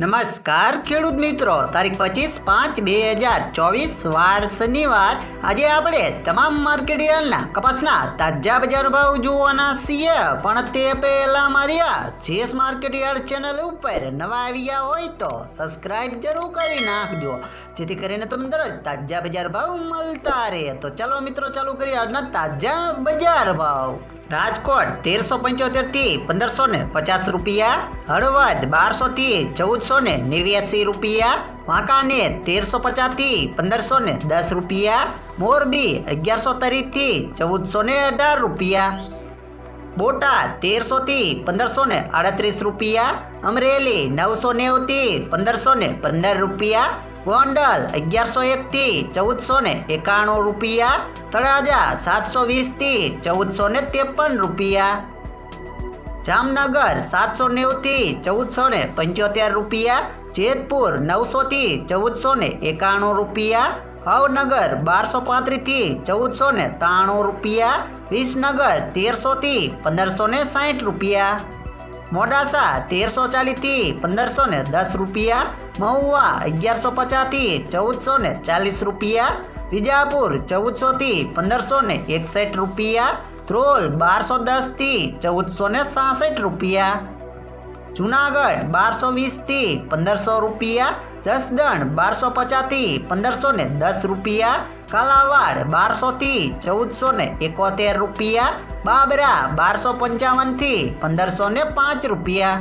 નમસ્કાર ખેડૂત મિત્રો, તારીખ 25/5/2024 વાર શનિવાર. આજે આપણે તમામ માર્કેટ યાર્ડના કપાસના તાજા બજાર ભાવ જોવાના છીએ. પણ તે પહેલા મારી આ જેએસ માર્કેટ યાર્ડ ચેનલ ઉપર નવા આવ્યા હોય તો સબસ્ક્રાઇબ જરૂર કરી નાખજો, જેથી કરીને તમને દરરોજ તાજા બજાર ભાવ મળતા રહે. તો ચાલો મિત્રો, ચાલુ કરીએ આજના તાજા બજાર ભાવ. રાજકોટ 1375 થી 1550 રૂપિયા, હળવદ 1200 થી 1489 રૂપિયા, વાંકાનેર 1350 થી 1510 રૂપિયા, મોરબી 1130 થી 1418 રૂપિયા, બોટાદ 1300 થી 1538 રૂપિયા, અમરેલી 990 થી 1515 રૂપિયા, ગોંડલ 1101 થી 1491 રૂપિયા, તળાજા 720 થી 1453 રૂપિયા, જામનગર 790 થી 1475 રૂપિયા, જેતપુર 900 થી 1491 રૂપિયા, ભાવનગર 1235 થી 1493 રૂપિયા, વિસનગર 1300 થી 1560 રૂપિયા, મોડાસા 1340 થી 1510 રૂપિયા, મહુવા 1150 થી 1440 રૂપિયા, વિજાપુર 1400 થી 1561 રૂપિયા, ધ્રોલ 1210 થી 1466 રૂપિયા, જુનાગઢ 1220 થી 1500 રૂપિયા, જસદણ 1250 થી 1510 રૂપિયા, કાલાવાડ 1200 થી 1471 રૂપિયા, બાબરા 1255 થી 1505 રૂપિયા.